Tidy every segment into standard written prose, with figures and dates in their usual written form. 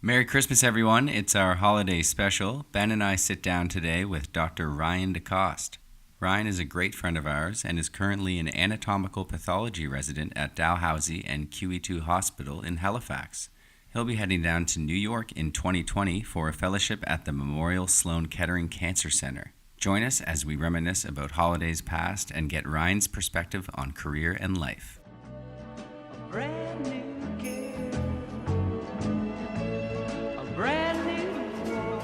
Merry Christmas, everyone. It's our holiday special. Ben and I sit down today with Dr. Ryan DeCoste. Ryan is a great friend of ours and is currently an anatomical pathology resident at Dalhousie and QE2 Hospital in Halifax. He'll be heading down to New York in 2020 for a fellowship at the Memorial Sloan Kettering Cancer Center. Join us as we reminisce about holidays past and get Ryan's perspective on career and life. Brand new kid, a brand new world.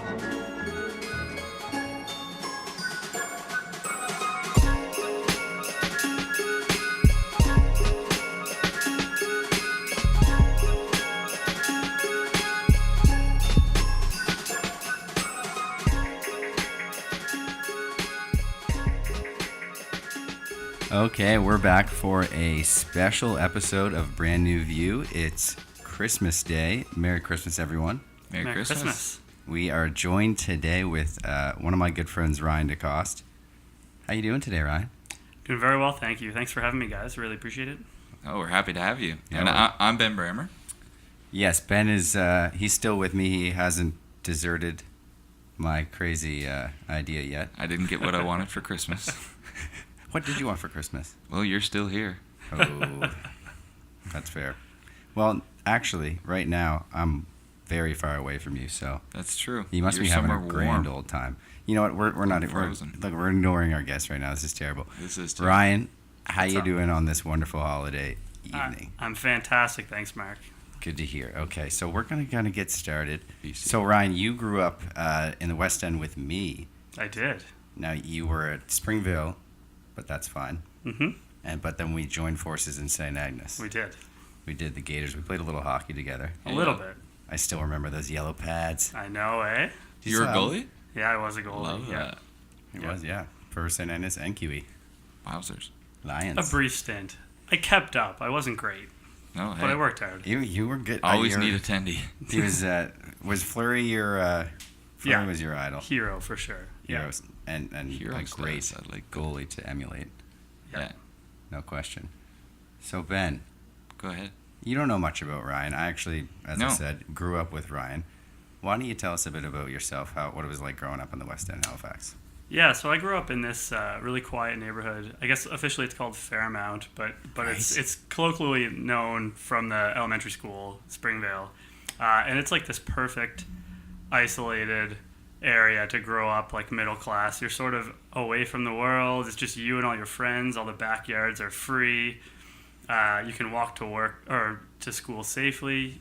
Okay, we're back for a special episode of Brand New View. It's Christmas Day. Merry Christmas, everyone. Merry Christmas. We are joined today with one of my good friends, Ryan DeCoste. How you doing today, Ryan? Doing very well, thank you. Thanks for having me, guys. Really appreciate it. Oh, we're happy to have you. Yeah, And I'm Ben Brammer. Yes, Ben is he's still with me. He hasn't deserted my crazy idea yet. I didn't get what I wanted for Christmas. What did you want for Christmas? Well, you're still here. Oh, that's fair. Well, actually, right now, I'm very far away from you, so That's true. you must You're be having a somewhere grand warm. old time. You know what? We're not Frozen. we're ignoring our guests right now. This is terrible. This is too. Ryan, how What's you up? doing on this wonderful holiday evening? I'm fantastic, thanks, Mark. Good to hear. Okay, so we're gonna kind of get started. Easy. So Ryan, you grew up in the West End with me. I did. Now you were at Springville, but that's fine. Mm-hmm. But then we joined forces in St. Agnes. We did. We did the Gators. We played a little hockey together. A little bit. I still remember those yellow pads. I know, eh? You're a goalie? Yeah, I was a goalie. Love yeah. that. It Yeah. was, yeah. For St. Agnes and QE. Wowzers. Lions. A brief stint. I kept up. I wasn't great, No, hey. but I worked hard. You were good. Always you're- need attendee. He was Fleury your Fleury Yeah. was your idol. Hero, for sure. Yeah. Heroes and Hero a great status, I like goalie to emulate. Yeah. No question. So Ben, Go ahead. you don't know much about Ryan. I actually, as I No. said, grew up with Ryan. Why don't you tell us a bit about yourself, what it was like growing up in the West End, Halifax? Yeah, so I grew up in this really quiet neighborhood. I guess officially it's called Fairmount, but Nice. it's colloquially known from the elementary school, Springvale. And it's like this perfect, isolated area to grow up, like middle class. You're sort of away from the world. It's just you and all your friends. All the backyards are free. You can walk to work or to school safely.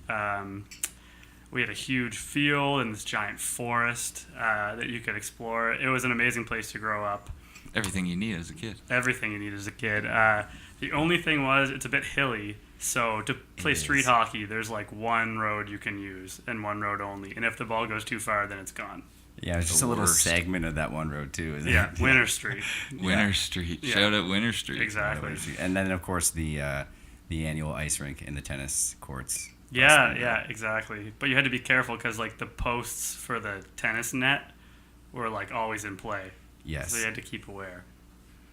We had a huge field and this giant forest that you could explore. It was an amazing place to grow up. Everything you need as a kid. Everything you need as a kid. The only thing was it's a bit hilly. So to play It street is. hockey, there's like one road you can use and one road only. And if the ball goes too far, then it's gone. Yeah, it's just a The little worst. segment of that one road too, isn't Yeah, it? Winter Street. Winter Street. Yeah. Shout out Winter Street. Exactly. And then of course the annual ice rink in the tennis courts. Yeah, exactly. But you had to be careful because like the posts for the tennis net were like always in play. Yes, So you had to keep aware.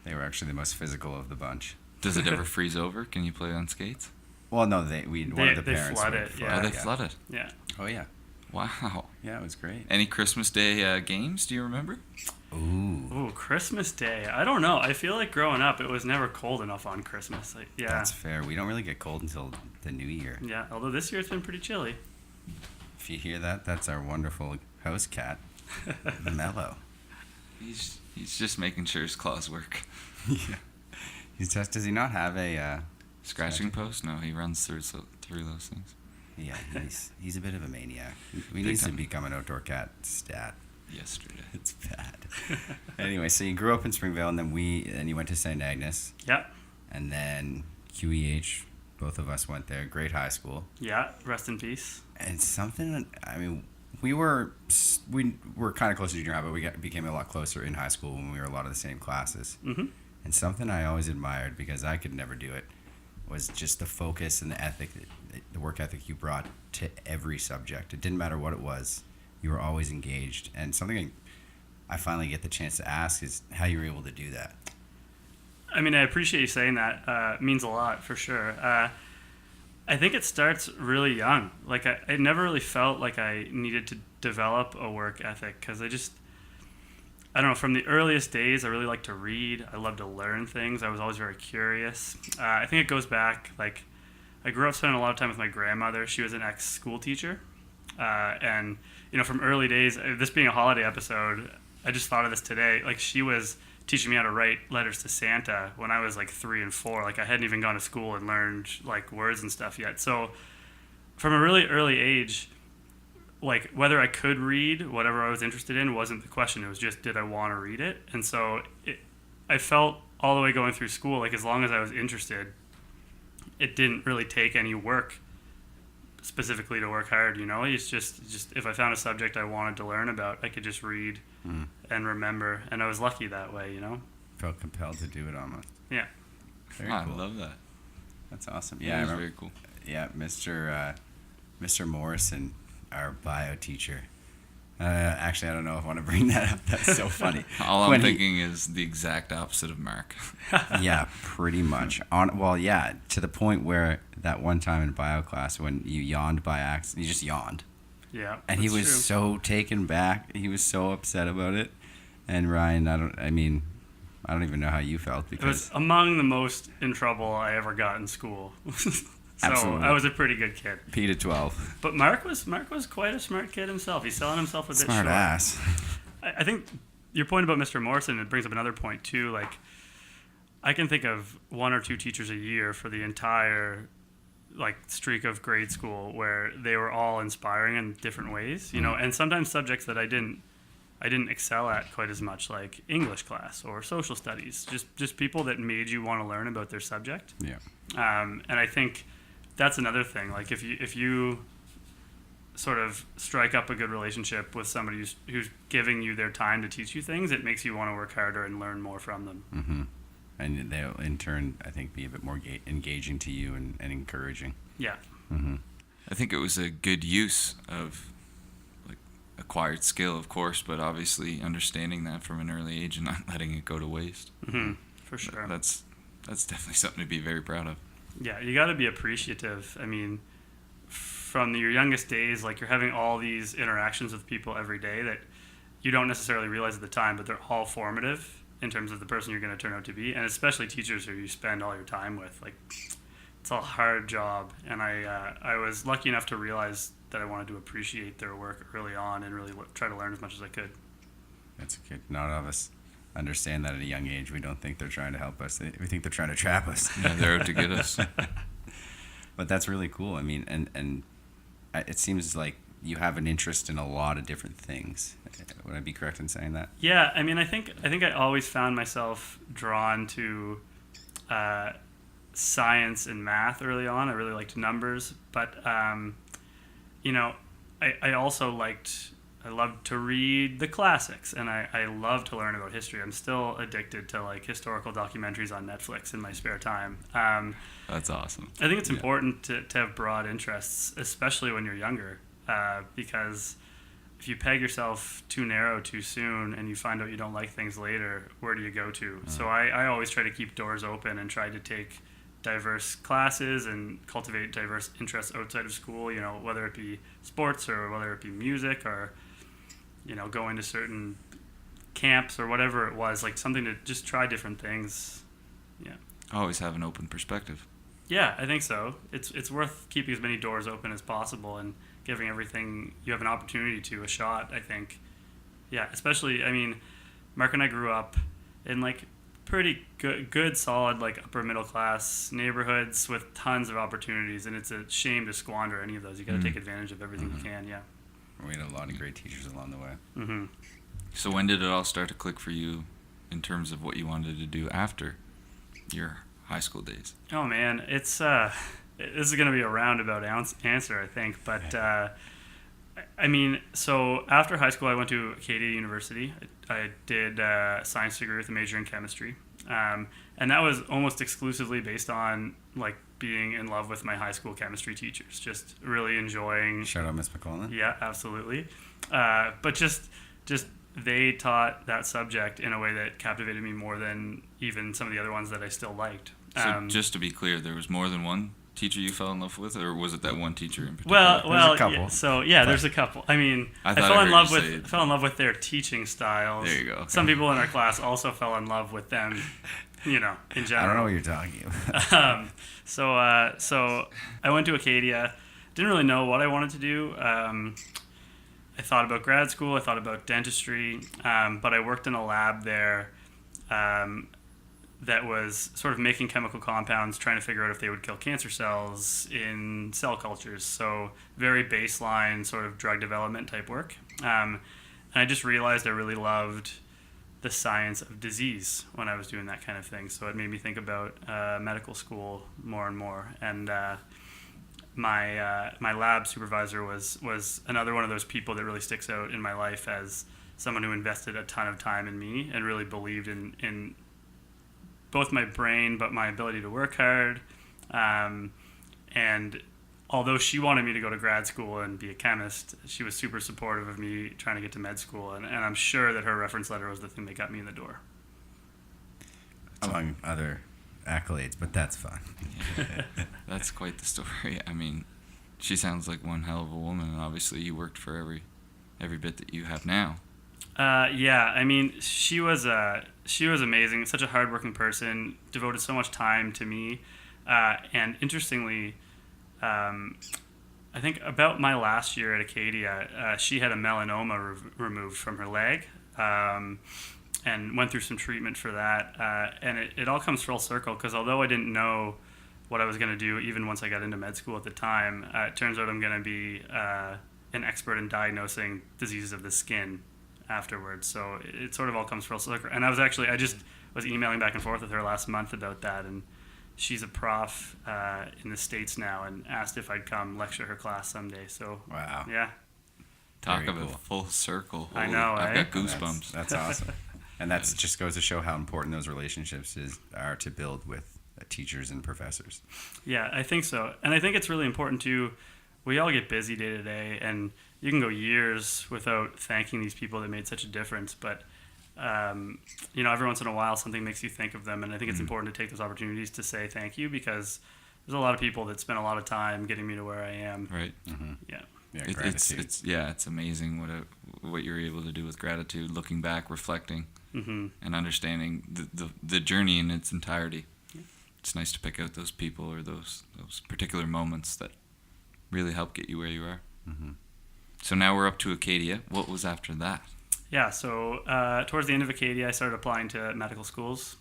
they were actually the most physical of the bunch. Does it ever freeze over? Can you play on skates? Well, no, one of the they parents flood would it, flood yeah. Oh, they flood it. Yeah. Oh yeah, Wow. yeah, it was great. Any Christmas Day games? Do you remember? Ooh, Ooh, Christmas Day. I don't know. I feel like growing up, it was never cold enough on Christmas. Like, yeah. that's fair. We don't really get cold until the new year. Yeah, although this year it's been pretty chilly. If you hear that, that's our wonderful house cat, Mello. He's just making sure his claws work. Yeah, does he not have a? Scratching post? No, he runs through those things. Yeah, he's a bit of a maniac. We Big need to time. become an outdoor cat stat. Yesterday. It's bad. Anyway, so you grew up in Springvale, and then you went to St. Agnes, Yeah, and then QEH. Both of us went there. Great high school. yeah. Rest in peace. And something. I mean, we were kind of close to junior high, but we became a lot closer in high school when we were a lot of the same classes. Mm-hmm. And something I always admired, because I could never do it, was just the focus and the ethic, the work ethic you brought to every subject. It didn't matter what it was. You were always engaged. And something I finally get the chance to ask is how you were able to do that. I mean, I appreciate you saying that. It means a lot for sure. I think it starts really young. Like I never really felt like I needed to develop a work ethic because I don't know, from the earliest days, I really liked to read. I loved to learn things. I was always very curious. I think it goes back, like, I grew up spending a lot of time with my grandmother. She was an ex-school teacher. And, from early days, this being a holiday episode, I just thought of this today. Like, she was teaching me how to write letters to Santa when I was, like, 3 and 4. Like, I hadn't even gone to school and learned, like, words and stuff yet. So, from a really early age, like, whether I could read whatever I was interested in wasn't the question. It was just, did I want to read it? And so I felt all the way going through school, like, as long as I was interested, it didn't really take any work specifically to work hard, It's just if I found a subject I wanted to learn about, I could just read and remember. And I was lucky that way, Felt compelled to do it almost. Yeah. Very I cool. love that. That's awesome. Yeah, Yeah, I it was remember. very cool. Yeah, Mr. Morrison, our bio teacher. Actually, I don't know if I want to bring that up. That's so funny. All I'm When he- thinking is the exact opposite of Mark. Yeah, pretty much. To the point where that one time in bio class when you yawned by accident, you just yawned. Yeah. And he that's was true. so taken back. He was so upset about it. And Ryan, I don't even know how you felt It was because among the most in trouble I ever got in school. So Absolutely. I was a pretty good kid. P to 12. But Mark was quite a smart kid himself. He's selling himself a bit Smart short. ass. I think your point about Mr. Morrison, it brings up another point too. Like, I can think of 1 or 2 teachers a year for the entire streak of grade school where they were all inspiring in different ways, and sometimes subjects that I didn't excel at quite as much, like English class or social studies. Just people that made you want to learn about their subject. Yeah. And I think that's another thing. Like, if you sort of strike up a good relationship with somebody who's giving you their time to teach you things, it makes you want to work harder and learn more from them. Mm-hmm. And they'll, in turn, I think, be a bit more engaging to you and encouraging. Yeah. Mm-hmm. I think it was a good use of acquired skill, of course, but obviously understanding that from an early age and not letting it go to waste. Mm-hmm. For sure. That's definitely something to be very proud of. Yeah, you got to be appreciative. I mean, from your youngest days, like, you're having all these interactions with people every day that you don't necessarily realize at the time, but they're all formative in terms of the person you're going to turn out to be, and especially teachers who you spend all your time with. Like, it's a hard job, and I was lucky enough to realize that I wanted to appreciate their work early on and really try to learn as much as I could. That's good. Not all of us understand that at a young age. We don't think they're trying to help us. We think they're trying to trap us. Yeah, they're out to get us. But that's really cool. I mean, and it seems like you have an interest in a lot of different things. Would I be correct in saying that? Yeah, I mean, I think I always found myself drawn to science and math early on. I really liked numbers, but I also loved to read the classics, and I love to learn about history. I'm still addicted to historical documentaries on Netflix in my spare time. That's awesome. I think it's important to have broad interests, especially when you're younger, because if you peg yourself too narrow too soon and you find out you don't like things later, where do you go to? So I always try to keep doors open and try to take diverse classes and cultivate diverse interests outside of school, whether it be sports or whether it be music or, going to certain camps or whatever it was, like something to just try different things. Yeah. Always have an open perspective. Yeah, I think so. It's worth keeping as many doors open as possible and giving everything you have an opportunity to a shot, I think. Yeah, especially, I mean, Mark and I grew up in pretty good solid upper middle class neighborhoods with tons of opportunities, and it's a shame to squander any of those. You got to take advantage of everything you can. Yeah. We had a lot of great teachers along the way. Mm-hmm. So when did it all start to click for you in terms of what you wanted to do after your high school days? Oh man, it's this is going to be a roundabout answer, I think, but I mean, so after high school, I went to Acadia University. I did a science degree with a major in chemistry, and that was almost exclusively based on being in love with my high school chemistry teachers, just really enjoying. Shout out Miss McCollin. Yeah, absolutely. But just they taught that subject in a way that captivated me more than even some of the other ones that I still liked. So just to be clear, there was more than one teacher you fell in love with, or was it that one teacher in particular? Well, a couple. yeah, so yeah, there's a couple. I mean, I I thought fell I in heard love you with say it. fell in love with their teaching styles. There you go, okay. Some people in our class also fell in love with them, in general. I don't know what you're talking about. So I went to Acadia. Didn't really know what I wanted to do. I thought about grad school. I thought about dentistry, but I worked in a lab there that was sort of making chemical compounds, trying to figure out if they would kill cancer cells in cell cultures. So very baseline sort of drug development type work. And I just realized I really loved the science of disease when I was doing that kind of thing. So it made me think about medical school more and more. And my lab supervisor was another one of those people that really sticks out in my life as someone who invested a ton of time in me and really believed in both my brain but my ability to work hard. And although she wanted me to go to grad school and be a chemist, she was super supportive of me trying to get to med school. And I'm sure that her reference letter was the thing that got me in the door. Among other accolades, but that's fun. That's quite the story. I mean, she sounds like one hell of a woman, and obviously you worked for every bit that you have now. Yeah, I mean, she was amazing. Such a hardworking person, devoted so much time to me, and interestingly, I think about my last year at Acadia, she had a melanoma removed from her leg, and went through some treatment for that. And it all comes full circle because although I didn't know what I was going to do, even once I got into med school at the time, it turns out I'm going to be an expert in diagnosing diseases of the skin afterwards. So it sort of all comes full circle. And I just was emailing back and forth with her last month about that, and she's a prof in the States now and asked if I'd come lecture her class someday. So Wow. yeah. Talk Very of cool. a full circle. I Holy- know, I've eh? got goosebumps. That's awesome. And that just goes to show how important those relationships are to build with teachers and professors. Yeah, I think so. And I think it's really important too. We all get busy day to day, and you can go years without thanking these people that made such a difference. But, every once in a while, something makes you think of them. And I think it's important to take those opportunities to say thank you because there's a lot of people that spend a lot of time getting me to where I am. Right. Yeah. Yeah, It's it's amazing what you're able to do with gratitude, looking back, reflecting, and understanding the journey in its entirety. Yeah. It's nice to pick out those people or those particular moments that really help get you where you are. So now we're up to Acadia. What was after that? Yeah, so towards the end of Acadia, I started applying to medical schools,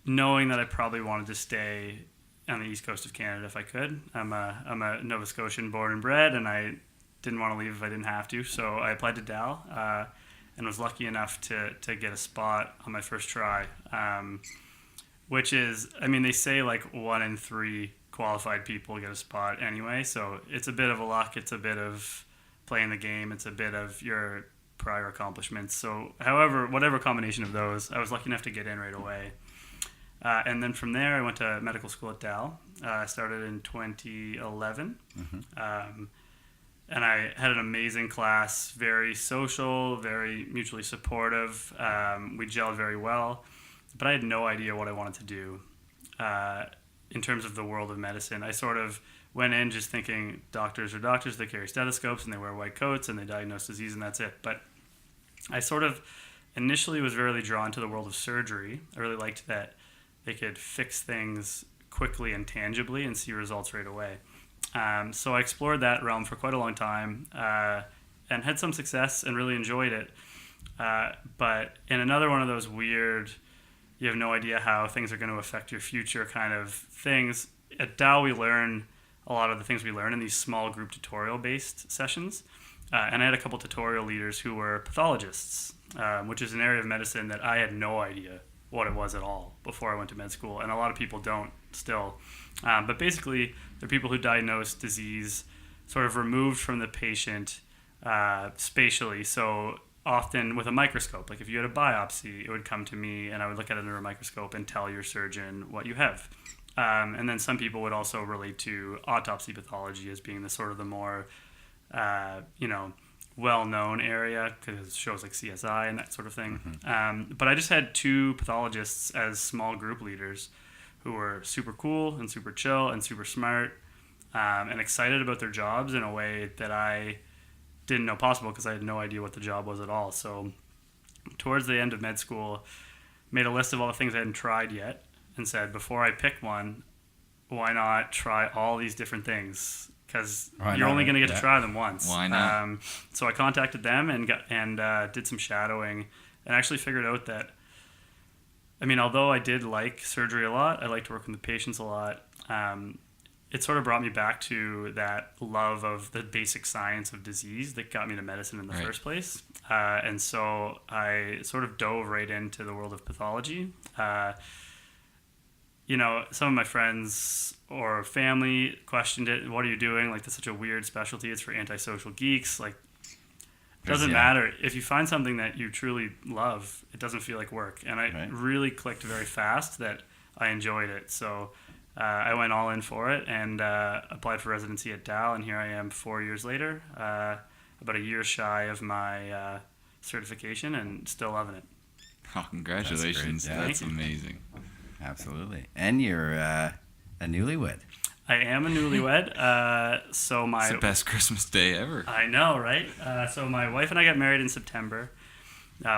knowing that I probably wanted to stay on the east coast of Canada if I could. I'm a Nova Scotian born and bred, and I didn't want to leave if I didn't have to. So I applied to Dal and was lucky enough to get a spot on my first try, which is, I mean, they say like 1 in 3 qualified people get a spot anyway. So it's a bit of a luck. It's a bit of playing the game. It's a bit of your prior accomplishments. So whatever combination of those, I was lucky enough to get in right away. And then from there, I went to medical school at Dal. I started in 2011. And I had an amazing class, very social, very mutually supportive. We gelled very well. But I had no idea what I wanted to do in terms of the world of medicine. I sort of went in just thinking doctors are doctors. They carry stethoscopes and they wear white coats and they diagnose disease and that's it. But I sort of initially was really drawn to the world of surgery. I really liked that they could fix things quickly and tangibly and see results right away. So I explored that realm for quite a long time and had some success and really enjoyed it. But in another one of those weird, you have no idea how things are going to affect your future kind of things, at Dow we learn a lot of the things we learn in these small group tutorial-based sessions. And I had a couple tutorial leaders who were pathologists, which is an area of medicine that I had no idea what it was at all before I went to med school, and a lot of people don't still. But basically, they're people who diagnose disease sort of removed from the patient spatially. So often with a microscope, like if you had a biopsy, it would come to me and I would look at it under a microscope and tell your surgeon what you have. And then some people would also relate to autopsy pathology as being the sort of the more, well-known area because shows like CSI and that sort of thing. But I just had 2 pathologists as small group leaders who were super cool and super chill and super smart, and excited about their jobs in a way that I didn't know possible because I had no idea what the job was at all. So towards the end of med school, made a list of all the things I hadn't tried yet and said, before I pick one, why not try all these different things? Because you're only going to get to try them once. Why not? So I contacted them and did some shadowing and actually figured out that, I mean, although I did like surgery a lot, I liked working with patients a lot, it sort of brought me back to that love of the basic science of disease that got me to medicine in the first place. And so I sort of dove right into the world of pathology. Some of my friends or family questioned it. What are you doing? Like, that's such a weird specialty. It's for antisocial geeks. Like, it doesn't matter. If you find something that you truly love, it doesn't feel like work. And I really clicked very fast that I enjoyed it. So I went all in for it and applied for residency at Dow, and here I am 4 years later, about a year shy of my certification, and still loving it. Oh, congratulations. That's amazing. Absolutely. And you're a newlywed. I am a newlywed. It's the best Christmas day ever. I know, right? So my wife and I got married in September.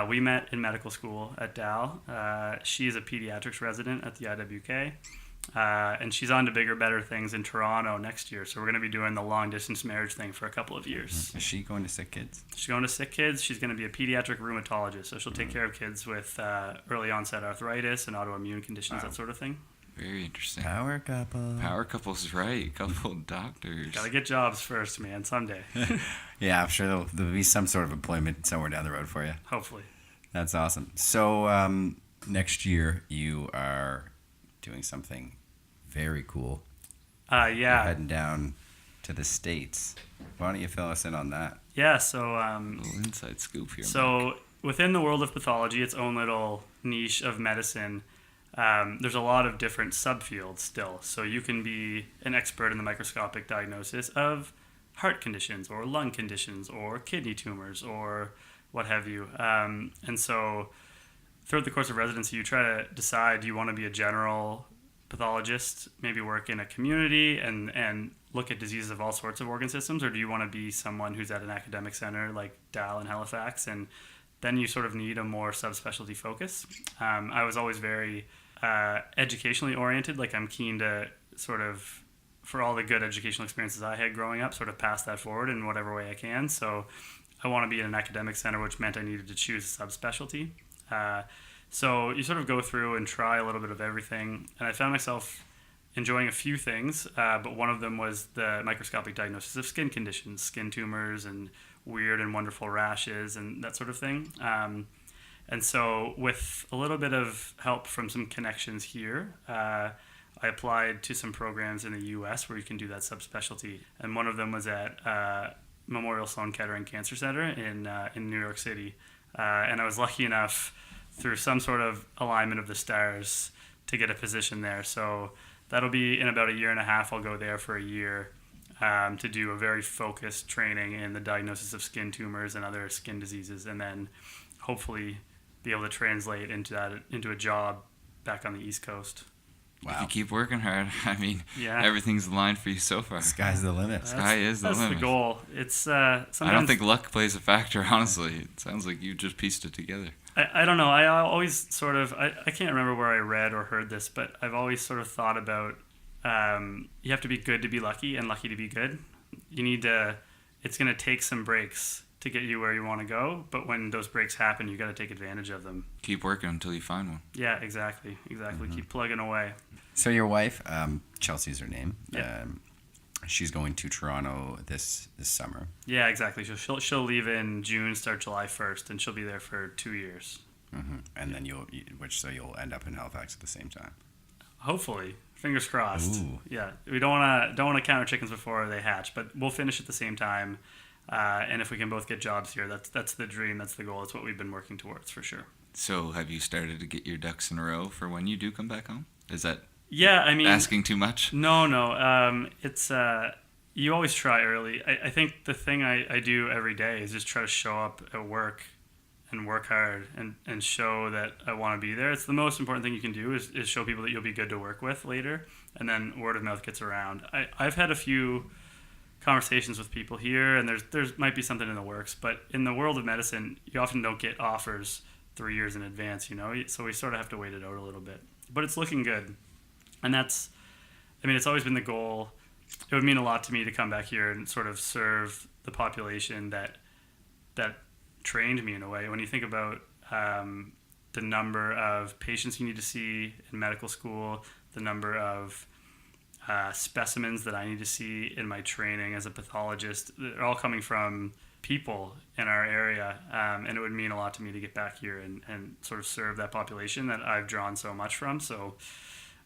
We met in medical school at Dow. She is a pediatrics resident at the IWK. And she's on to bigger, better things in Toronto next year. So we're going to be doing the long-distance marriage thing for a couple of years. Is she going to sick kids? She's going to sick kids. She's going to be a pediatric rheumatologist. So she'll take care of kids with early onset arthritis and autoimmune conditions, that sort of thing. Very interesting. Power couple. Power couple's right. Couple doctors. Gotta get jobs first, man, someday. Yeah, I'm sure there'll be some sort of employment somewhere down the road for you. Hopefully. That's awesome. So next year you are doing something very cool. Yeah. You're heading down to the States. Why don't you fill us in on that? Yeah, so... a little inside scoop here. So within the world of pathology, its own little niche of medicine, there's a lot of different subfields still. So you can be an expert in the microscopic diagnosis of heart conditions or lung conditions or kidney tumors or what have you. And so throughout the course of residency, you try to decide, do you want to be a general pathologist, maybe work in a community and look at diseases of all sorts of organ systems, or do you want to be someone who's at an academic center like Dow in Halifax? And then you sort of need a more subspecialty focus. I was always very educationally oriented. Like, I'm keen to sort of, for all the good educational experiences I had growing up, sort of pass that forward in whatever way I can. So I want to be in an academic center, which meant I needed to choose a subspecialty. So you sort of go through and try a little bit of everything. And I found myself enjoying a few things, but one of them was the microscopic diagnosis of skin conditions, skin tumors and weird and wonderful rashes and that sort of thing. And so with a little bit of help from some connections here, I applied to some programs in the U.S. where you can do that subspecialty. And one of them was at Memorial Sloan Kettering Cancer Center in New York City. And I was lucky enough, through some sort of alignment of the stars, to get a position there. So that'll be in about a year and a half. I'll go there for a year to do a very focused training in the diagnosis of skin tumors and other skin diseases, and then hopefully be able to translate into a job back on the East Coast. Wow. If you keep working hard, I mean, Yeah. everything's aligned for you so far. Sky's the limit. Sky is the limit. That's the goal. It's sometimes I don't think luck plays a factor, honestly. It sounds like you just pieced it together. I don't know. I always sort of, I can't remember where I read or heard this, but I've always sort of thought about you have to be good to be lucky and lucky to be good. You need to, it's going to take some breaks to get you where you want to go, but when those breaks happen, you got to take advantage of them. Keep working until you find one. Yeah, exactly. Keep plugging away. So your wife, Chelsea's her name. Yeah. She's going to Toronto this summer. Yeah, exactly. She'll leave in June, start July 1st, and she'll be there for 2 years. Mm-hmm. And then you'll end up in Halifax at the same time. Hopefully, fingers crossed. Ooh. Yeah, we don't want to count our chickens before they hatch, but we'll finish at the same time. And if we can both get jobs here, that's the dream, that's the goal. It's what we've been working towards for sure. So have you started to get your ducks in a row for when you do come back home? Is that Yeah, I mean, asking too much? No. It's you always try early. I think the thing I do every day is just try to show up at work and work hard and show that I want to be there. It's the most important thing you can do is show people that you'll be good to work with later, and then word of mouth gets around. I've had a few conversations with people here, and there's might be something in the works, but in the world of medicine, you often don't get offers 3 years in advance, so we sort of have to wait it out a little bit. But it's looking good, and it's always been the goal. It would mean a lot to me to come back here and sort of serve the population that trained me in a way. When you think about the number of patients you need to see in medical school, the number of specimens that I need to see in my training as a pathologist, they're all coming from people in our area, and it would mean a lot to me to get back here and sort of serve that population that I've drawn so much from. So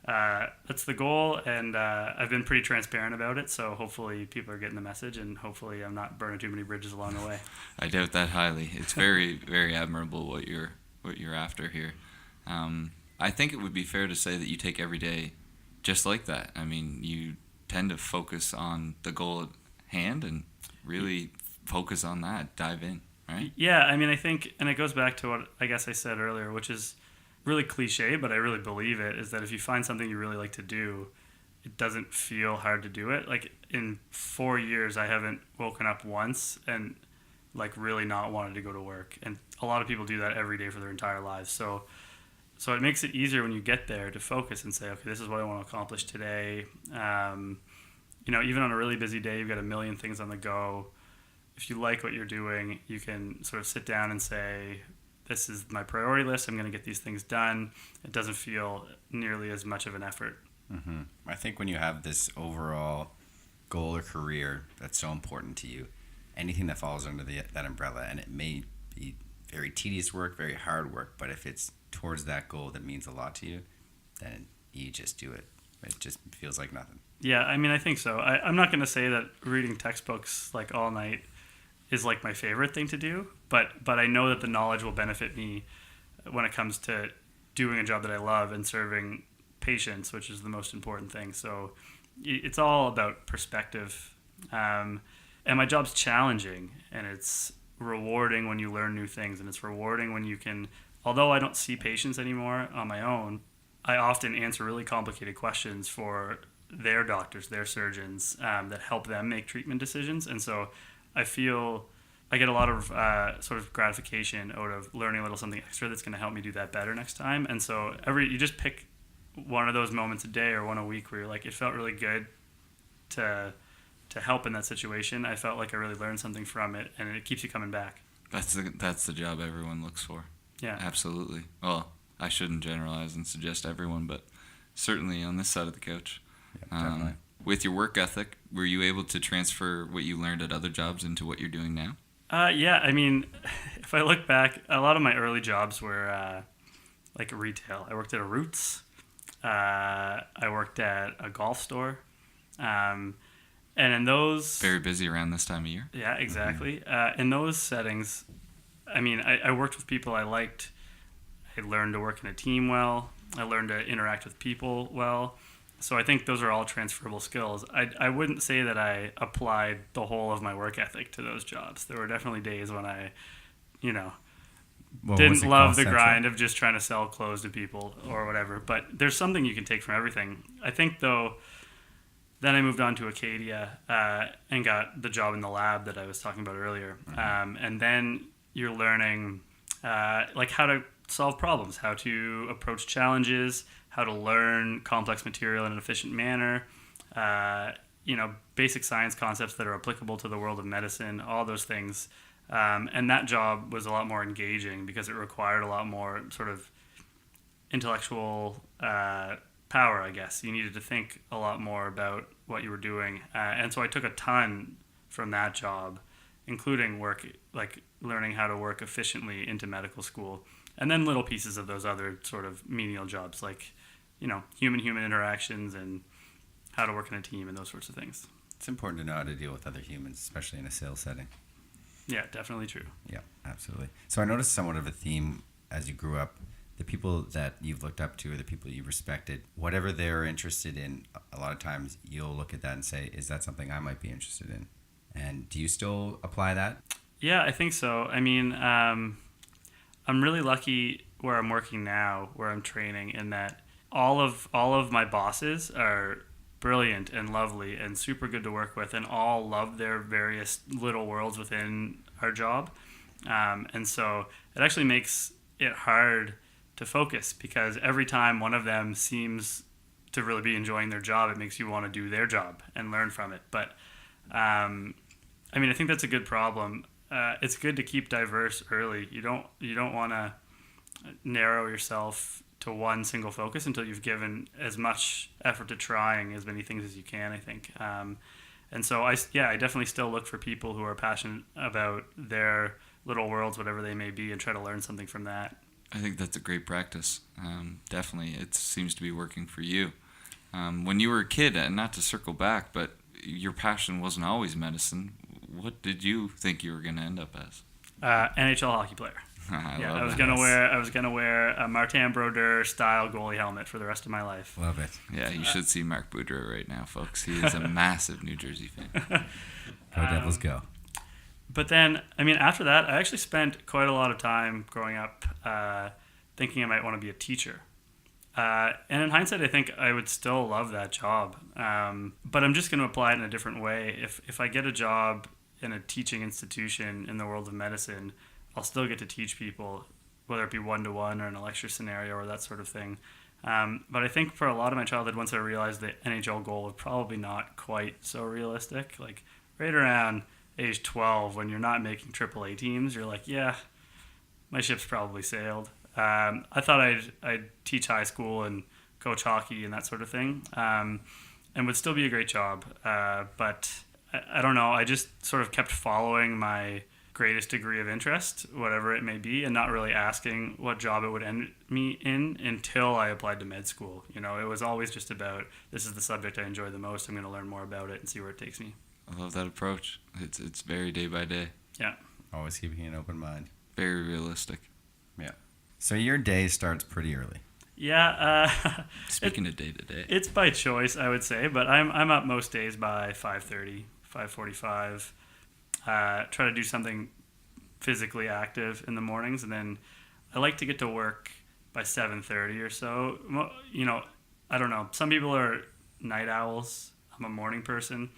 that's the goal, and I've been pretty transparent about it, so hopefully people are getting the message, and hopefully I'm not burning too many bridges along the way. I doubt that highly. It's very, very admirable what you're after here. I think it would be fair to say that you take every day just like that. I mean, you tend to focus on the goal at hand and really focus on that, dive in, right? Yeah, I think, and it goes back to what I guess I said earlier, which is really cliche, but I really believe it, is that if you find something you really like to do, it doesn't feel hard to do it. Like in 4 years, I haven't woken up once and like really not wanted to go to work. And a lot of people do that every day for their entire lives. So it makes it easier when you get there to focus and say, okay, this is what I want to accomplish today. Even on a really busy day, you've got a million things on the go. If you like what you're doing, you can sort of sit down and say, this is my priority list. I'm going to get these things done. It doesn't feel nearly as much of an effort. Mm-hmm. I think when you have this overall goal or career that's so important to you, anything that falls under that umbrella, and it may be very tedious work, very hard work, but if it's towards that goal that means a lot to you, then you just do it. It just feels like nothing. Yeah, I think so. I'm not going to say that reading textbooks like all night is like my favorite thing to do, but I know that the knowledge will benefit me when it comes to doing a job that I love and serving patients, which is the most important thing. So it's all about perspective. And my job's challenging, and it's rewarding when you learn new things, and it's rewarding when you can, although I don't see patients anymore on my own, I often answer really complicated questions for their doctors, their surgeons, that help them make treatment decisions. And so I feel I get a lot of sort of gratification out of learning a little something extra that's going to help me do that better next time. And so you just pick one of those moments a day or one a week where you're like, it felt really good to help in that situation. I felt like I really learned something from it, and it keeps you coming back. That's the job everyone looks for. Yeah, Absolutely. Well, I shouldn't generalize and suggest everyone, but certainly on this side of the couch. Yeah, definitely. With your work ethic, were you able to transfer what you learned at other jobs into what you're doing now? Yeah, if I look back, a lot of my early jobs were like retail. I worked at a Roots. I worked at a golf store. And in those... Very busy around this time of year. Yeah, exactly. In those settings, I worked with people I liked. I learned to work in a team well. I learned to interact with people well. So I think those are all transferable skills. I wouldn't say that I applied the whole of my work ethic to those jobs. There were definitely days when I, didn't love the grind of just trying to sell clothes to people or whatever. But there's something you can take from everything. I think, though, then I moved on to Acadia and got the job in the lab that I was talking about earlier. Mm-hmm. And then you're learning how to solve problems, how to approach challenges, how to learn complex material in an efficient manner, basic science concepts that are applicable to the world of medicine, all those things. And that job was a lot more engaging because it required a lot more sort of intellectual power, I guess. You needed to think a lot more about what you were doing. And so I took a ton from that job, including work, like learning how to work efficiently into medical school. And then little pieces of those other sort of menial jobs, like, human interactions and how to work in a team and those sorts of things. It's important to know how to deal with other humans, especially in a sales setting. Yeah, definitely true. Yeah, absolutely. So I noticed somewhat of a theme as you grew up. The people that you've looked up to or the people you respected, whatever they're interested in, a lot of times you'll look at that and say, is that something I might be interested in? And do you still apply that? Yeah, I think so. I'm really lucky where I'm working now, where I'm training, in that all of my bosses are brilliant and lovely and super good to work with, and all love their various little worlds within our job. And so it actually makes it hard to focus, because every time one of them seems to really be enjoying their job, it makes you want to do their job and learn from it. But I mean, I think that's a good problem. It's good to keep diverse early. You don't want to narrow yourself to one single focus until you've given as much effort to trying as many things as you can, I think. And so I definitely still look for people who are passionate about their little worlds, whatever they may be, and try to learn something from that. I think that's a great practice. Definitely, it seems to be working for you. When you were a kid, and not to circle back, but your passion wasn't always medicine. What did you think you were going to end up as? NHL hockey player. I was gonna wear a Martin Brodeur style goalie helmet for the rest of my life. Love it. Yeah, you should see Marc Boudreau right now, folks. He is a massive New Jersey fan. Go Devils, go. But then, I mean, after that, I actually spent quite a lot of time growing up thinking I might want to be a teacher. And in hindsight, I think I would still love that job. But I'm just going to apply it in a different way. If I get a job in a teaching institution in the world of medicine, I'll still get to teach people, whether it be one-to-one or in a lecture scenario or that sort of thing. But I think for a lot of my childhood, once I realized the NHL goal was probably not quite so realistic, like right around age 12, when you're not making AAA teams, you're like, yeah, my ship's probably sailed. I thought I'd teach high school and coach hockey and that sort of thing, and would still be a great job. But I don't know. I just sort of kept following my greatest degree of interest, whatever it may be, and not really asking what job it would end me in until I applied to med school. You know, it was always just about, this is the subject I enjoy the most. I'm going to learn more about it and see where it takes me. I love that approach. It's very day by day. Yeah. Always keeping an open mind. Very realistic. Yeah. So your day starts pretty early. Yeah. Speaking of day to day. It's by choice, I would say, but I'm up most days by 5:30, 5:45. Try to do something physically active in the mornings, and then I like to get to work by 7:30 or so. You know, I don't know. Some people are night owls. I'm a morning person.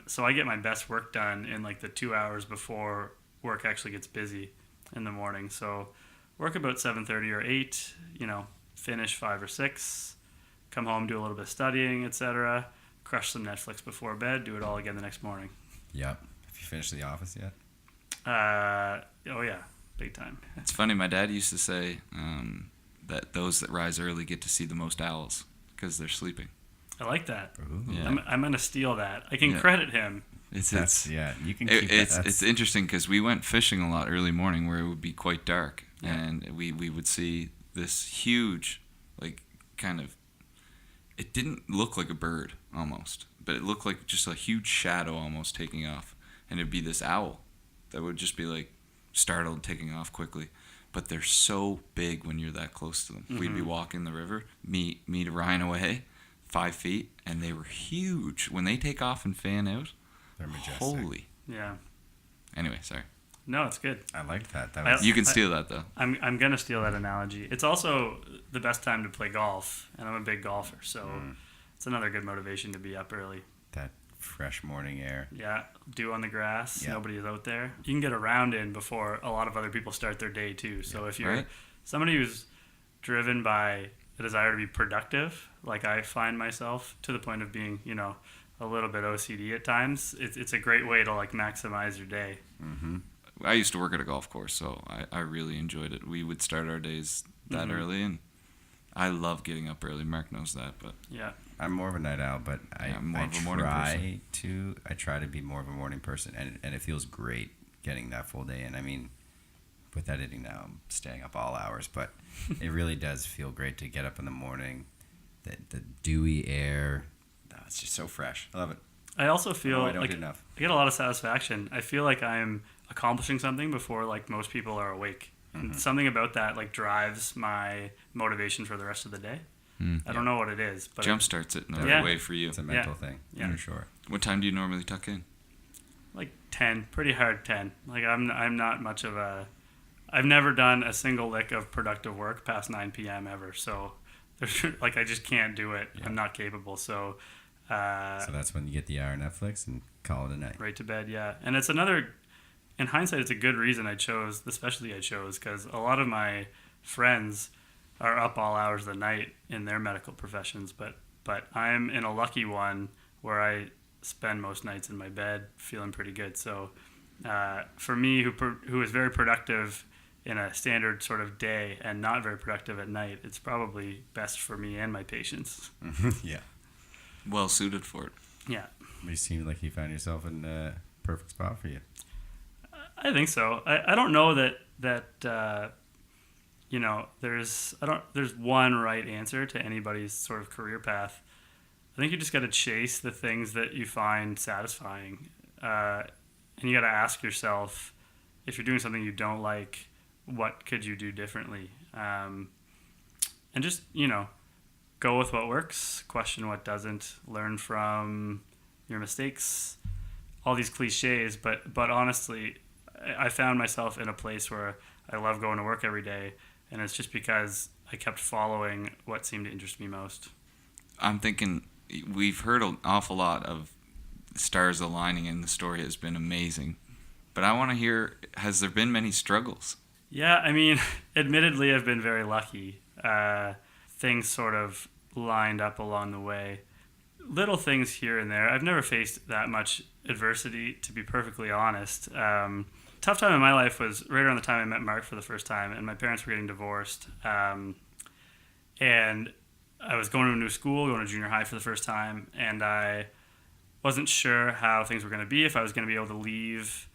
So I get my best work done in like the 2 hours before work actually gets busy in the morning. So work about 7:30 or 8, you know, finish 5 or 6, come home, do a little bit of studying, etc. Crush some Netflix before bed, do it all again the next morning. Yep. Have you finished The Office yet? Oh yeah, big time. It's funny, my dad used to say that those that rise early get to see the most owls because they're sleeping. I like that. Ooh. Yeah. I'm gonna steal that. I can credit him. You can keep it's interesting because we went fishing a lot early morning where it would be quite dark, and we would see this huge, like, kind of, it didn't look like a bird almost, but it looked like just a huge shadow almost taking off, and it'd be this owl that would just be like startled, taking off quickly. But they're so big when you're that close to them. Mm-hmm. We'd be walking the river, me to Ryan away, 5 feet, and they were huge. When they take off and fan out, they're majestic. Holy. Yeah. Anyway, sorry. No, it's good. I liked that. You can steal that, though. I'm gonna steal that analogy. It's also the best time to play golf, and I'm a big golfer, so it's another good motivation to be up early. That fresh morning air. Yeah, dew on the grass. Yep. Nobody is out there. You can get a round in before a lot of other people start their day too. So if you're somebody who's driven by a desire to be productive, like I find myself, to the point of being, you know, a little bit OCD at times, it's a great way to like maximize your day. Mm-hmm. I used to work at a golf course, so I really enjoyed it. We would start our days that early, and I love getting up early. Mark knows that, but yeah, I'm more of a night owl, but I try to be more of a morning person, and it feels great getting that full day in. I mean, with editing now, I'm staying up all hours, but it really does feel great to get up in the morning. The dewy air, it's just so fresh. I love it. I also feel I don't like do enough. I get a lot of satisfaction. I feel like I'm accomplishing something before like most people are awake. Mm-hmm. And something about that like drives my motivation for the rest of the day. I don't know what it is, but jumpstarts it in the right way for you. It's a mental thing, for sure. What time do you normally tuck in? Like 10, pretty hard 10. Like I'm not much of a I've never done a single lick of productive work past 9 p.m. ever. So there's like I just can't do it. Yeah. I'm not capable. So So that's when you get the hour Netflix and call it a night. right to bed, yeah. And it's another, in hindsight, it's a good reason I chose the specialty I chose, because a lot of my friends are up all hours of the night in their medical professions, but I'm in a lucky one where I spend most nights in my bed feeling pretty good. So for me, who is very productive in a standard sort of day and not very productive at night, it's probably best for me and my patients. Yeah. Well suited for it. Yeah. You seem like you found yourself in a perfect spot for you. I think so. I don't know that there's one right answer to anybody's sort of career path. I think you just got to chase the things that you find satisfying, and you got to ask yourself, if you're doing something you don't like, what could you do differently, and just go with what works, question what doesn't, learn from your mistakes, all these cliches, but honestly, I found myself in a place where I love going to work every day, and it's just because I kept following what seemed to interest me most. I'm thinking we've heard an awful lot of stars aligning, and the story has been amazing. But I want to hear, has there been many struggles? Yeah, I mean, admittedly, I've been very lucky. Things sort of lined up along the way. Little things here and there. I've never faced that much adversity, to be perfectly honest. Tough time in my life was right around the time I met Mark for the first time, and my parents were getting divorced. And I was going to a new school, going to junior high for the first time, and I wasn't sure how things were going to be, if I was going to be able to leave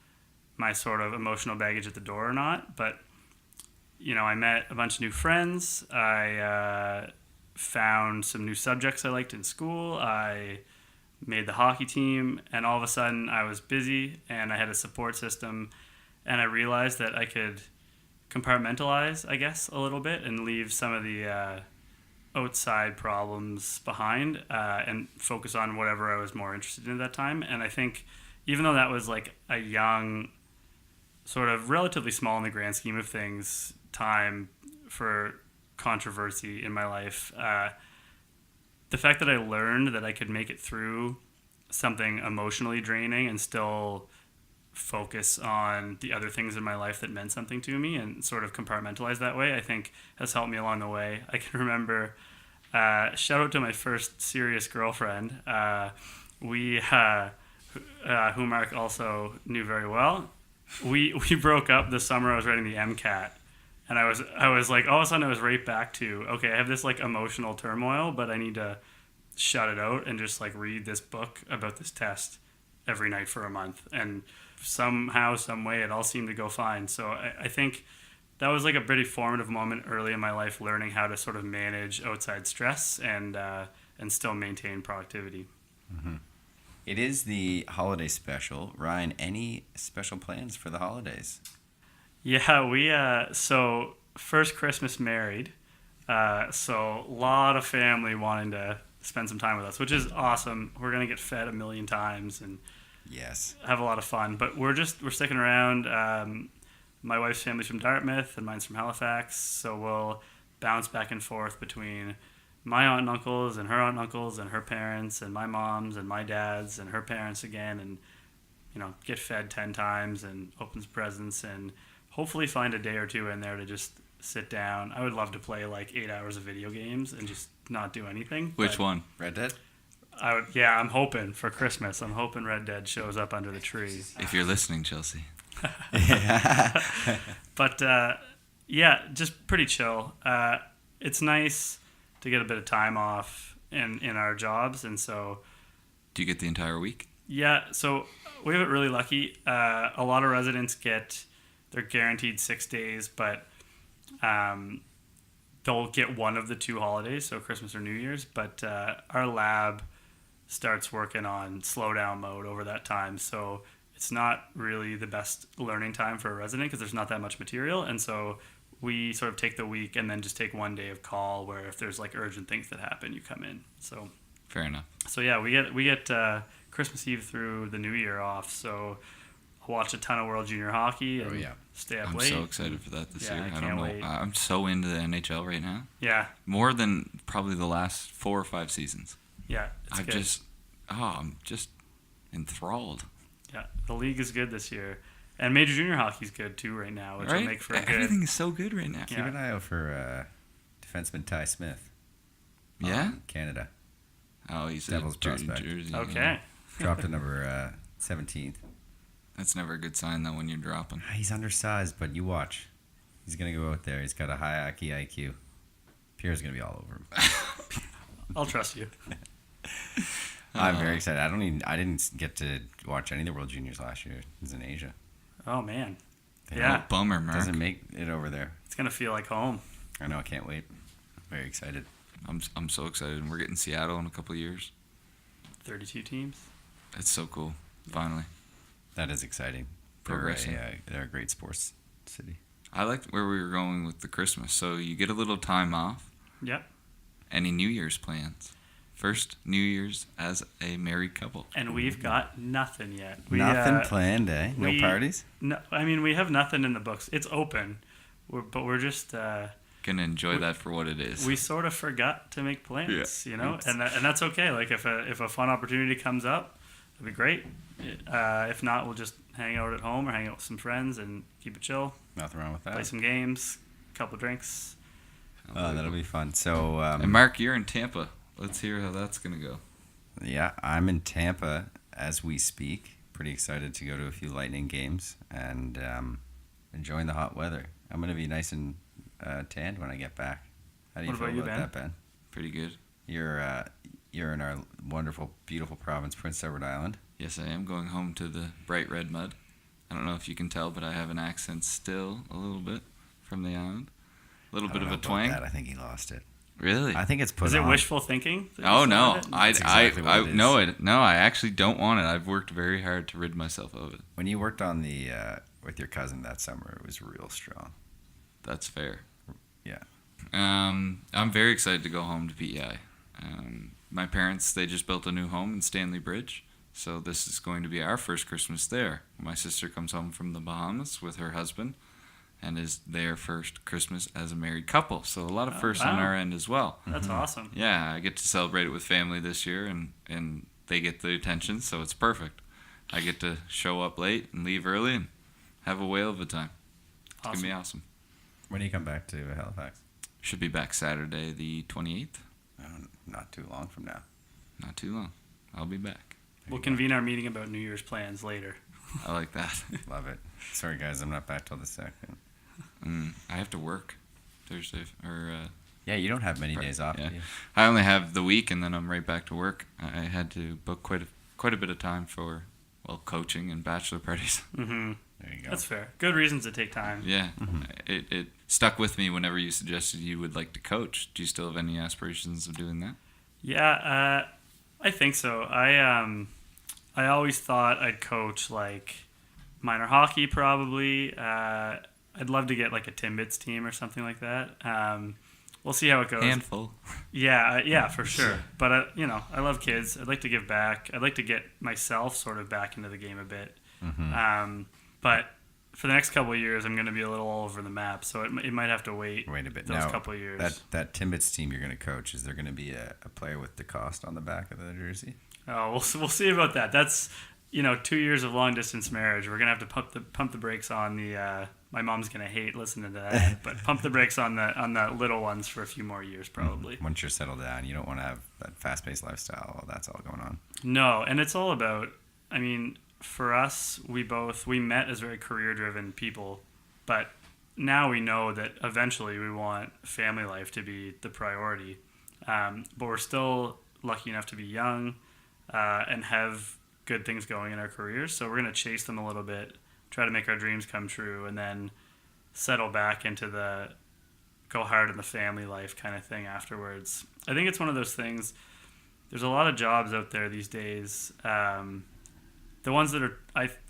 my sort of emotional baggage at the door or not. But, I met a bunch of new friends. I found some new subjects I liked in school. I made the hockey team, and all of a sudden I was busy and I had a support system, and I realized that I could compartmentalize, I guess, a little bit and leave some of the outside problems behind and focus on whatever I was more interested in at that time. And I think even though that was like a young, sort of relatively small in the grand scheme of things, time for controversy in my life, the fact that I learned that I could make it through something emotionally draining and still focus on the other things in my life that meant something to me and sort of compartmentalize that way, I think has helped me along the way. I can remember, shout out to my first serious girlfriend, who Mark also knew very well. We broke up the summer I was writing the MCAT. And I was like, all of a sudden I was right back to, okay, I have this like emotional turmoil, but I need to shut it out and just like read this book about this test every night for a month. And somehow, some way, it all seemed to go fine. So I think that was like a pretty formative moment early in my life, learning how to sort of manage outside stress and still maintain productivity. Mm-hmm. It is the holiday special. Ryan, any special plans for the holidays? Yeah, we so first Christmas married, so a lot of family wanting to spend some time with us, which is awesome. We're gonna get fed a million times and Yes. have a lot of fun. But we're sticking around. My wife's family's from Dartmouth and mine's from Halifax, so we'll bounce back and forth between my aunt and uncles and her aunt and uncles and her parents and my mom's and my dad's and her parents again, and get fed 10 times and open some presents and hopefully find a day or two in there to just sit down. I would love to play like 8 hours of video games and just not do anything. Which one? Red Dead? I'm hoping for Christmas. I'm hoping Red Dead shows up under the tree. If you're listening, Chelsea. But just pretty chill. It's nice to get a bit of time off in our jobs, and so. Do you get the entire week? Yeah, so we have it really lucky. A lot of residents they're guaranteed 6 days, but they'll get one of the 2 holidays, so Christmas or New Year's. But our lab starts working on slowdown mode over that time, so it's not really the best learning time for a resident because there's not that much material, and so we sort of take the week and then just take one day of call where if there's like urgent things that happen, you come in. So fair enough. So yeah, we get Christmas Eve through the New Year off, so watch a ton of World Junior Hockey and stay up I'm late. so excited for that this Yeah, year. I I can't don't know. wait. I'm so into the NHL right now. Yeah, More than probably the last 4 or 5 seasons. yeah, it's good. I'm just enthralled. Yeah, the league is good this year, and Major Junior Hockey's good too right now, which will make for a good. Everything is so good right now. Keep an eye out for defenseman Ty Smith. Yeah? Canada. Oh, he's Devils a Jersey. prospect. Okay. Dropped at number 17th. That's never a good sign, though, when you're dropping. He's undersized, but you watch. He's going to go out there. He's got a high hockey IQ. Pierre's going to be all over him. I'll trust you. I'm very excited. I didn't get to watch any of the World Juniors last year. It was in Asia. Oh man, Oh, bummer, Mark. Doesn't make it over there. it's gonna feel like home. I know. I can't wait. Very excited. I'm so excited. And we're getting Seattle in a couple of years. 32 teams. It's so cool. Finally. That is exciting. Progressing. They're a great sports city. I liked where we were going with the Christmas. So you get a little time off. Yep. Any New Year's plans? First New Year's as a married couple. And we've got nothing yet. Nothing planned, eh? No we- parties? No, I mean we have nothing in the books. It's open, but we're just Gonna enjoy that for what it is. we sort of forgot to make plans, Yeah. you know, and that's okay. Like if a fun opportunity comes up, it'd be great. If not, we'll just hang out at home or hang out with some friends and keep it chill. Nothing wrong with Play that. some games, couple drinks. That'll be fun. So, And Mark, you're in Tampa. Let's hear how that's gonna go. yeah, I'm in Tampa as we speak. Pretty excited to go to a few Lightning games and enjoying the hot weather. I'm going to be nice and tanned when I get back. How do you What feel about you, about Ben? that, Ben? Pretty good. You're in our wonderful, beautiful province, Prince Edward Island. Yes, I am going home to the bright red mud. I don't know if you can tell, but I have an accent still a little bit from the island. A little I bit don't of know a about twang. that. I think he lost it. Really? I think it's put Is it on. wishful thinking? that you Oh still no, have it? That's exactly what it is. No, I actually don't want it. I've worked very hard to rid myself of it. When you worked on the with your cousin that summer, it was real strong. That's fair. Yeah. I'm very excited to go home to PEI. My parents, they just built a new home in Stanley Bridge, so this is going to be our first Christmas there. My sister comes home from the Bahamas with her husband, and is their first Christmas as a married couple. So a lot of firsts on wow. our end as well. That's awesome. Yeah, I get to celebrate it with family this year, and they get the attention, so it's perfect. I get to show up late and leave early and have a whale of a time. It's going to be awesome. When do you come back to Halifax? Should be back Saturday the 28th. Not too long from now. Not too long. I'll be back. We'll convene our meeting about New Year's plans later. I like that. Love it. Sorry, guys, I'm not back till the 2nd. I have to work Thursday or Yeah, you don't have many days off. yeah. Do you? I only have the week, and then I'm right back to work. I had to book quite a bit of time for coaching and bachelor parties. Mm-hmm. There you go. That's fair. Good reasons to take time. Yeah, it stuck with me whenever you suggested you would like to coach. Do you still have any aspirations of doing that? Yeah, I think so. I always thought I'd coach like minor hockey probably. I'd love to get like a Timbits team or something like that. We'll see how it goes. Handful. Yeah, for sure. But I love kids. I'd like to give back. I'd like to get myself sort of back into the game a bit. But for the next couple of years, I'm going to be a little all over the map. So it might have to wait. Wait a bit. Those Now, couple of years. That Timbits team you're going to coach, is there going to be a player with DeCoste on the back of the jersey? Oh, we'll see about that. That's 2 years of long distance marriage. We're gonna have to pump the brakes on the. My mom's gonna hate listening to that, but pump the brakes on the little ones for a few more years probably. Once you're settled down, you don't want to have that fast-paced lifestyle. That's all going on. No, and it's all about. I mean, for us, we met as very career-driven people, but now we know that eventually we want family life to be the priority. But we're still lucky enough to be young and have good things going in our careers. So we're going to chase them a little bit, try to make our dreams come true, and then settle back into the go hard in the family life kind of thing afterwards. I think it's one of those things. There's a lot of jobs out there these days. The ones that are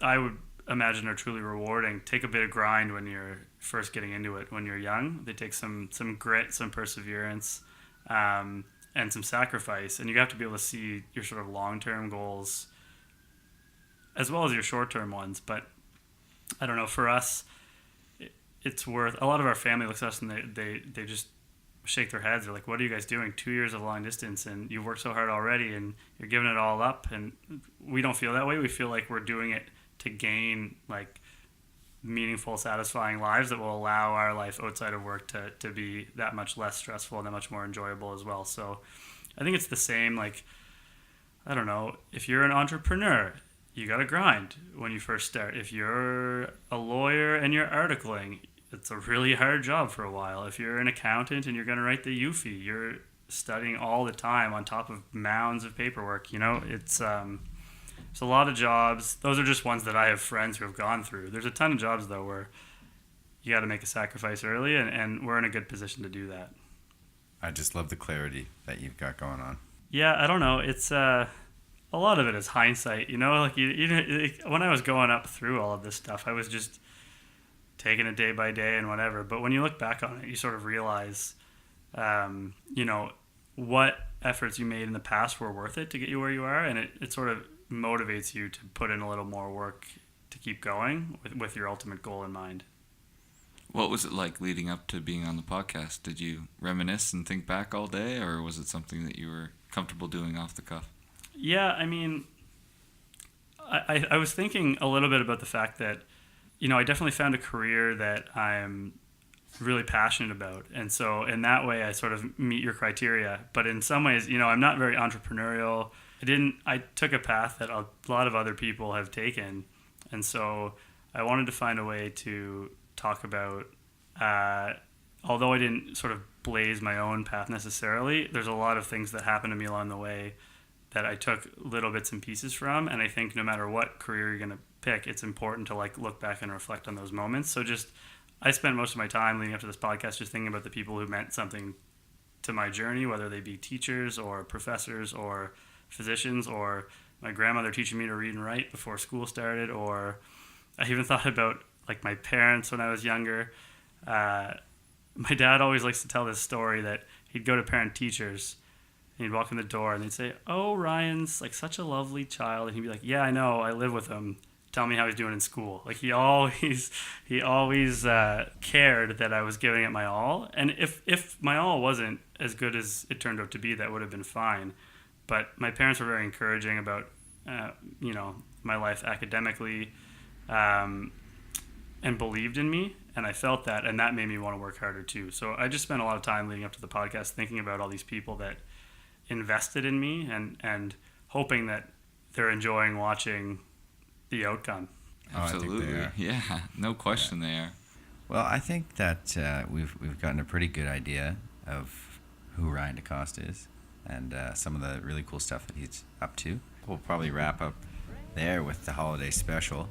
I would imagine are truly rewarding take a bit of grind when you're first getting into it. When you're young, they take some grit, some perseverance, and some sacrifice. And you have to be able to see your sort of long-term goals as well as your short-term ones. But I don't know, for us, it's worth, a lot of our family looks at us and they just shake their heads. They're like, what are you guys doing? 2 years of long distance, and you've worked so hard already, and you're giving it all up. And we don't feel that way. We feel like we're doing it to gain like meaningful, satisfying lives that will allow our life outside of work to be that much less stressful and that much more enjoyable as well. So I think it's the same, like, I don't know, if you're an entrepreneur, you got to grind when you first start. If you're a lawyer and you're articling, it's a really hard job for a while. If you're an accountant and you're going to write the UFI, you're studying all the time on top of mounds of paperwork. You know, it's a lot of jobs. Those are just ones that I have friends who have gone through. There's a ton of jobs, though, where you got to make a sacrifice early, and we're in a good position to do that. I just love the clarity that you've got going on. Yeah, I don't know. It's a lot of it is hindsight. You know, like when I was going up through all of this stuff, I was just taking it day by day and whatever. But when you look back on it, you sort of realize, you know, what efforts you made in the past were worth it to get you where you are, and it sort of motivates you to put in a little more work to keep going with your ultimate goal in mind. What was it like leading up to being on the podcast? Did you reminisce and think back all day, or was it something that you were comfortable doing off the cuff? Yeah, I mean, I was thinking a little bit about the fact that, you know, I definitely found a career that I'm really passionate about. And so in that way, I sort of meet your criteria. But in some ways, you know, I'm not very entrepreneurial. I took a path that a lot of other people have taken. And so I wanted to find a way to talk about, although I didn't sort of blaze my own path necessarily, there's a lot of things that happened to me along the way that I took little bits and pieces from. And I think no matter what career you're going to pick, it's important to like look back and reflect on those moments. So just, I spent most of my time leading up to this podcast just thinking about the people who meant something to my journey, whether they be teachers or professors or physicians, or my grandmother teaching me to read and write before school started, or I even thought about like my parents when I was younger. My dad always likes to tell this story that he'd go to parent teachers and he'd walk in the door and they'd say, "Oh, Ryan's like such a lovely child," and he'd be like, "Yeah, I know, I live with him. Tell me how he's doing in school." Like he always cared that I was giving it my all, and if my all wasn't as good as it turned out to be, that would have been fine. But my parents were very encouraging about you know, my life academically, and believed in me, and I felt that, and that made me want to work harder too. So I just spent a lot of time leading up to the podcast thinking about all these people that invested in me and hoping that they're enjoying watching the outcome. Absolutely. I think they are. Yeah, no question they are. Well, I think that we've gotten a pretty good idea of who Ryan DeCoste is and some of the really cool stuff that he's up to. We'll probably wrap up there with the holiday special.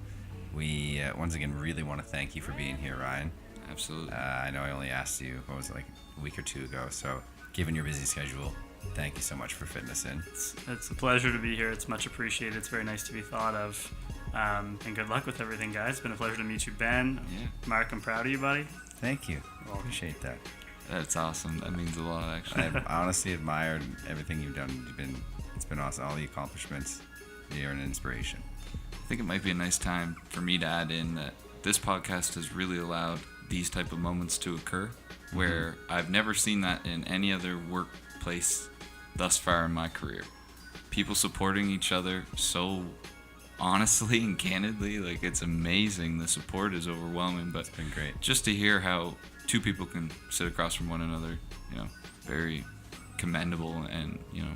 We once again really want to thank you for being here, Ryan. Absolutely. I know I only asked you, what was it, like a week or two ago, so given your busy schedule, thank you so much for fitting us in. It's a pleasure to be here. It's much appreciated. It's very nice to be thought of. And good luck with everything, guys. It's been a pleasure to meet you, Ben. Yeah. Mark, I'm proud of you, buddy. Thank you. Appreciate that. That's awesome. That means a lot, actually. I've honestly admired everything you've done. It's been awesome. All the accomplishments. You're an inspiration. I think it might be a nice time for me to add in that this podcast has really allowed these type of moments to occur, where I've never seen that in any other workplace thus far in my career. People supporting each other so honestly and candidly, like, it's amazing. The support is overwhelming, but It's been great. just to hear how two people can sit across from one another, you know, very commendable, and, you know,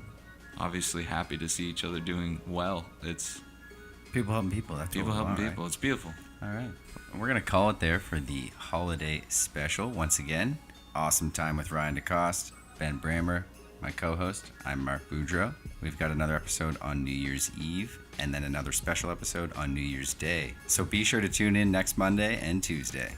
obviously happy to see each other doing well. It's People helping people. That's people what we helping want, people. It's beautiful. Right? All right. We're going to call it there for the holiday special. Once again, awesome time with Ryan DeCoste, Ben Brammer, my co-host. I'm Mark Boudreau. We've got another episode on New Year's Eve and then another special episode on New Year's Day. So be sure to tune in next Monday and Tuesday.